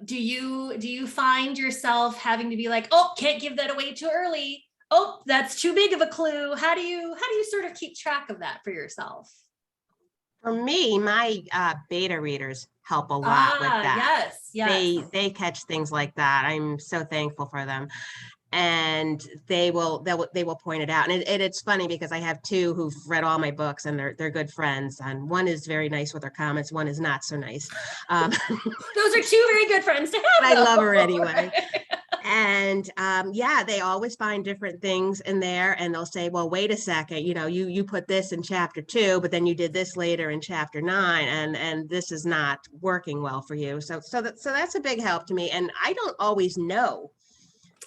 Do you find yourself having to be like, oh, can't give that away too early? Oh, that's too big of a clue. How do you sort of keep track of that for yourself? For me, my beta readers help a lot with that. Yes. They catch things like that. I'm so thankful for them. And they will point it out. And it's funny because I have two who've read all my books and they're good friends. And one is very nice with her comments. One is not so nice. Those are two very good friends to have. I love her anyway. And yeah, they always find different things in there and they'll say, well, wait a second, you put this in chapter 2, but then you did this later in chapter 9 and this is not working well for you. So that's a big help to me. And I don't always know.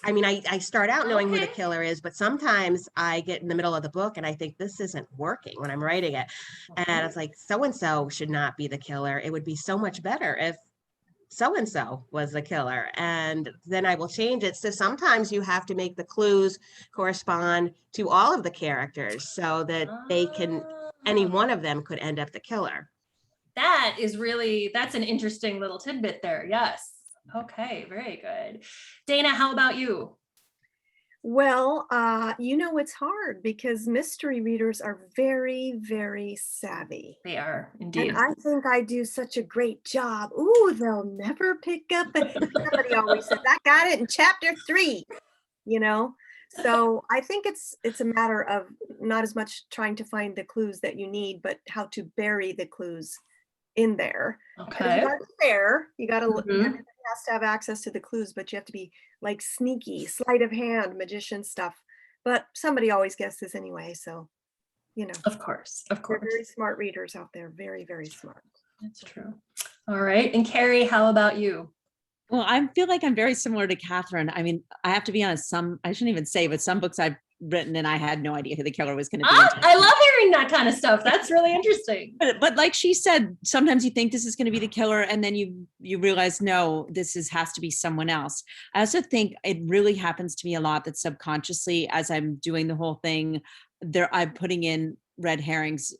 I mean, I start out knowing who the killer is, but sometimes I get in the middle of the book and I think this isn't working when I'm writing it. And it's like, so-and-so should not be the killer. It would be so much better if so-and-so was the killer. And then I will change it. So sometimes you have to make the clues correspond to all of the characters so that any one of them could end up the killer. That's an interesting little tidbit there. Yes. Okay, very good. Dana, how about you? Well, it's hard because mystery readers are very, very savvy. They are indeed. And I think I do such a great job. Ooh, they'll never pick up. Somebody always says, I got it in chapter 3, So I think it's a matter of not as much trying to find the clues that you need, but how to bury the clues in there. Okay. You gotta be fair. You gotta everybody has to have access to the clues, but you have to be like sneaky, sleight of hand, magician stuff. But somebody always guesses anyway, so Of course. They're very smart readers out there. Very, very smart. That's true. All right. And Carrie, how about you? Well, I feel like I'm very similar to Catherine. I mean, I have to be honest, I shouldn't even say, but some books I've written and I had no idea who the killer was going to be. I love hearing that kind of stuff. That's really interesting. But like she said, sometimes you think this is going to be the killer and then you realize, no, has to be someone else. I also think it really happens to me a lot that subconsciously, as I'm doing the whole thing, I'm putting in red herrings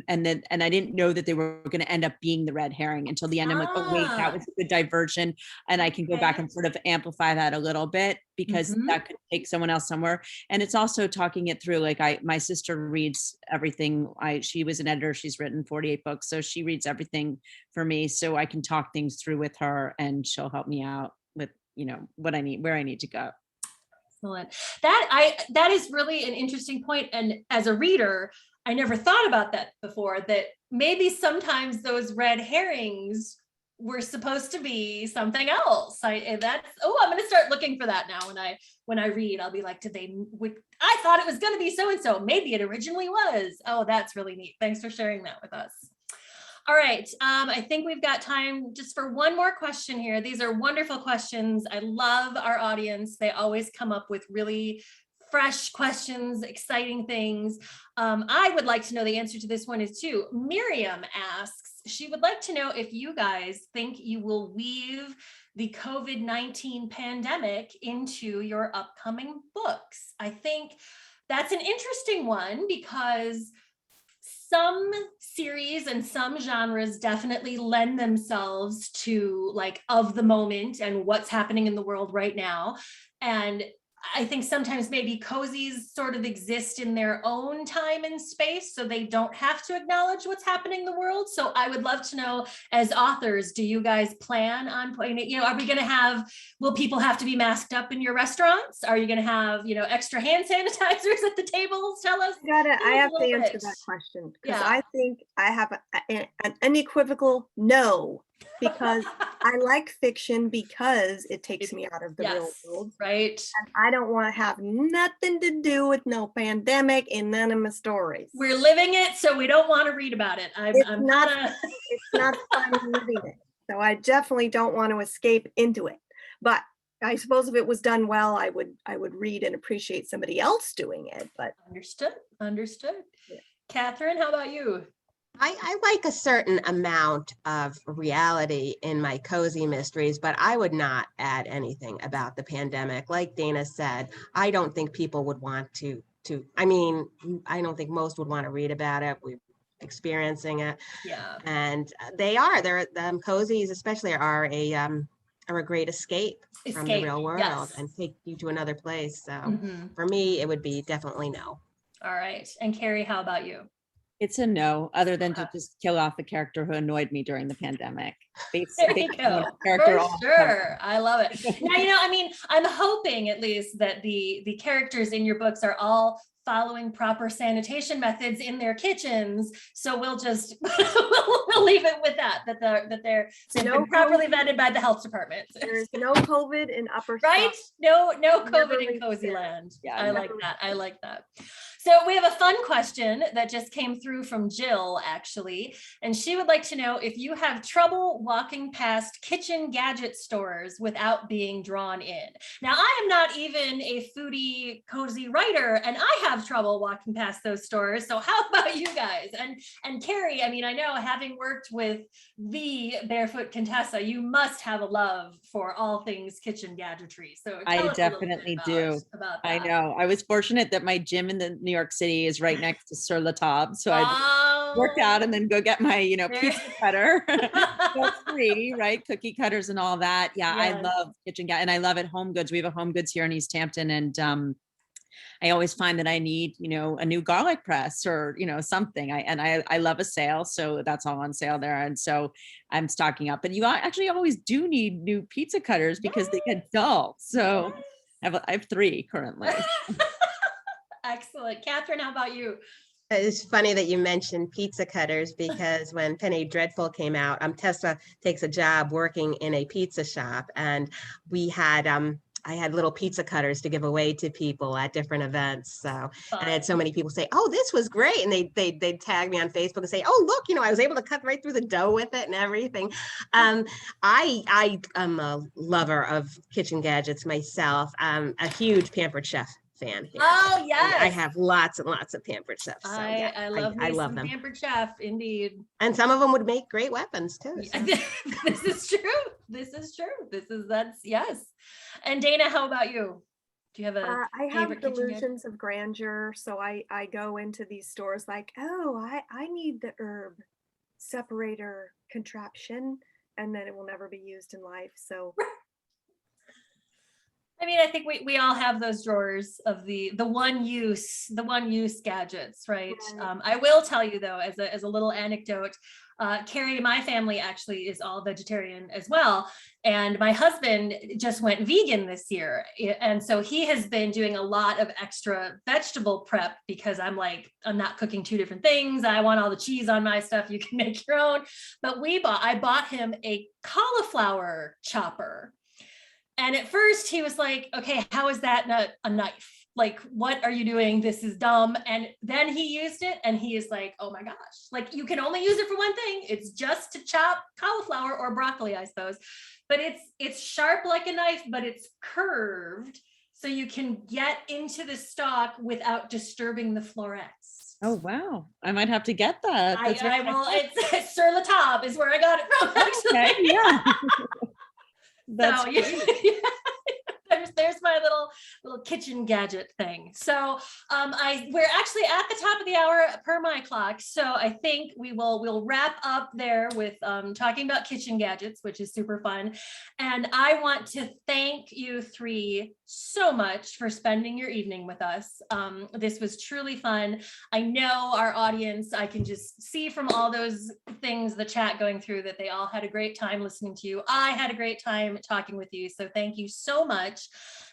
and I didn't know that they were going to end up being the red herring until the end. I'm like, oh wait, that was a good diversion. And I can go back and sort of amplify that a little bit because that could take someone else somewhere. And it's also talking it through. Like my sister reads everything. She was an editor. She's written 48 books. So she reads everything for me. So I can talk things through with her and she'll help me out with, what I need, where I need to go. Excellent. That is really an interesting point. And as a reader, I never thought about that before, that maybe sometimes those red herrings were supposed to be something else. I'm going to start looking for that now when I read. I'll be like, I thought it was going to be so-and-so. Maybe it originally was. Oh, that's really neat. Thanks for sharing that with us. All right. I think we've got time just for one more question here. These are wonderful questions. I love our audience. They always come up with really fresh questions, exciting things. I would like to know the answer to this one is too. Miriam asks, she would like to know if you guys think you will weave the COVID-19 pandemic into your upcoming books. I think that's an interesting one because some series and some genres definitely lend themselves to like of the moment and what's happening in the world right now. And I think sometimes maybe cozies sort of exist in their own time and space, so they don't have to acknowledge what's happening in the world. So I would love to know, as authors, do you guys plan on putting it, are we going to will people have to be masked up in your restaurants? Are you going to have, extra hand sanitizers at the tables? Tell us. I have to answer that question because I think I have an unequivocal no. Because I like fiction because it takes me out of the real world. Right. And I don't want to have nothing to do with no pandemic in none of my stories. We're living it, so we don't want to read about it. It's not fun living it. So I definitely don't want to escape into it. But I suppose if it was done well, I would read and appreciate somebody else doing it. But understood. Yeah. Catherine, how about you? I like a certain amount of reality in my cozy mysteries, but I would not add anything about the pandemic. Like Dana said, I don't think people would want I mean, I don't think most would want to read about it. We're experiencing it. Yeah. And they're cozies especially are a great escape from the real world Yes. and take you to another place. So Mhm. for me, it would be definitely no. All right. And Carrie, how about you? It's a no, other than to Okay. just kill off the character who annoyed me during the pandemic. There you Based on go. what character For all- sure. I love it. Now, I mean, I'm hoping at least that the characters in your books are all following proper sanitation methods in their kitchens. So we'll just we'll leave it with that they've No been properly COVID. vetted by the health department. There's no COVID in Upper Right? South. No Never COVID in leave cozy there. land. Yeah, I never like leave that. I there. like that. So we have a fun question that just came through from Jill, actually, and she would like to know if you have trouble walking past kitchen gadget stores without being drawn in. Now, I am not even a foodie cozy writer, and I have trouble walking past those stores. So how about you guys? And Carrie, I mean, I know having worked with the Barefoot Contessa, you must have a love for all things kitchen gadgetry. So tell I us a little bit definitely do. about I that. know. I was fortunate that my gym in the New York City is right next to Sur La Table. So I work out and then go get my, There- pizza cutter. That's free, right? Cookie cutters and all that. Yeah, I Yes. love kitchen and I love at Home Goods. We have a Home Goods here in East Hampton, and I always find that I need, a new garlic press or, something. I love a sale, so that's all on sale there. And so I'm stocking up. And you actually always do need new pizza cutters because they get dull. So I have 3 currently. Excellent. Catherine, how about you? It's funny that you mentioned pizza cutters because when Penny Dreadful came out, Tessa takes a job working in a pizza shop, and we had I had little pizza cutters to give away to people at different events. So and I had so many people say, "Oh, this was great," and they'd tag me on Facebook and say, "Oh, look, I was able to cut right through the dough with it and everything." I am a lover of kitchen gadgets myself. A huge Pampered Chef fan here. Oh, yes. I have lots and lots of Pampered Chefs. So yeah, I love me I love some them. Pampered Chef, indeed. And some of them would make great weapons too. So. This is true. That's yes. And Dana, how about you? Do you have a I have favorite kitchen gadget? delusions of grandeur, so I go into these stores like, oh, I need the herb separator contraption, and then it will never be used in life. So I mean, I think we all have those drawers of the one use gadgets, right? Right. I will tell you though, as a little anecdote, Carrie, my family actually is all vegetarian as well, and my husband just went vegan this year, and so he has been doing a lot of extra vegetable prep because I'm not cooking 2 different things. I want all the cheese on my stuff. You can make your own. But I bought him a cauliflower chopper. And at first he was like, okay, how is that not a knife? Like, what are you doing? This is dumb. And then he used it and he is like, oh my gosh, you can only use it for one thing. It's just to chop cauliflower or broccoli, I suppose. But it's sharp like a knife, but it's curved. So you can get into the stalk without disturbing the florets. Oh, wow. I might have to get that. I will. It's Sur La Table is where I got it from, actually. Okay, yeah. That's So yeah. There's my little kitchen gadget thing. So we're actually at the top of the hour per my clock. So I think we'll wrap up there with talking about kitchen gadgets, which is super fun. And I want to thank you 3 so much for spending your evening with us. This was truly fun. I know our audience, I can just see from all those things, the chat going through, that they all had a great time listening to you. I had a great time talking with you. So thank you so much.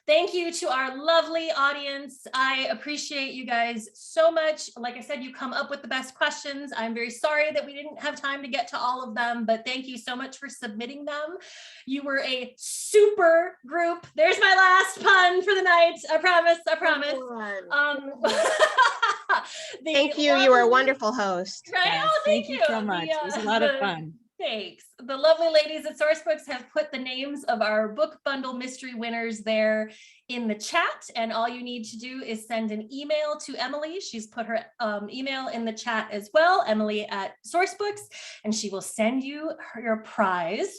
Thank you to our lovely audience. I appreciate you guys so much. Like I said, you come up with the best questions. I'm very sorry that we didn't have time to get to all of them, but thank you so much for submitting them. You were a super group. There's my last pun for the night. I promise. Thank you. You were a wonderful host. Right? Yes, Oh, thank you so much. It was a lot of fun. Thanks. The lovely ladies at Sourcebooks have put the names of our book bundle mystery winners there in the chat. And all you need to do is send an email to Emily. She's put her email in the chat as well, Emily at Sourcebooks, and she will send you your prize.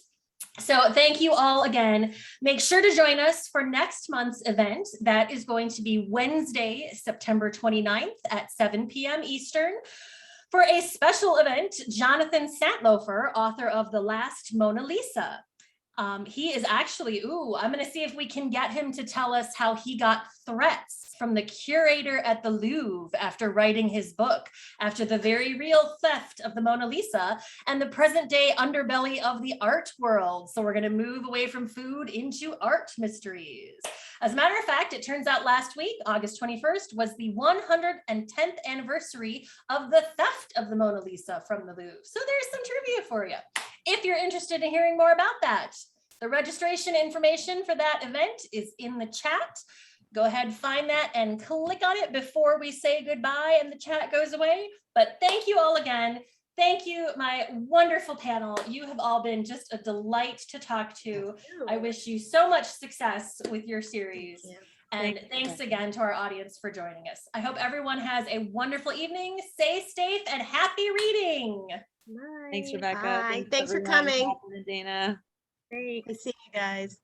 So thank you all again. Make sure to join us for next month's event. That is going to be Wednesday, September 29th at 7 p.m. Eastern. For a special event, Jonathan Santlofer, author of The Last Mona Lisa. He is actually, I'm going to see if we can get him to tell us how he got threats from the curator at the Louvre after writing his book, after the very real theft of the Mona Lisa and the present day underbelly of the art world. So we're going to move away from food into art mysteries. As a matter of fact, it turns out last week, August 21st, was the 110th anniversary of the theft of the Mona Lisa from the Louvre. So there's some trivia for you, if you're interested in hearing more about that. The registration information for that event is in the chat. Go ahead, find that and click on it before we say goodbye and the chat goes away. But thank you all again. Thank you, my wonderful panel. You have all been just a delight to talk to. I wish you so much success with your series. And thanks again to our audience for joining us. I hope everyone has a wonderful evening. Stay safe and happy reading. Bye. Thanks, Rebecca. Bye. Thanks for everyone. coming. Catherine and Dana. Great. I see you guys.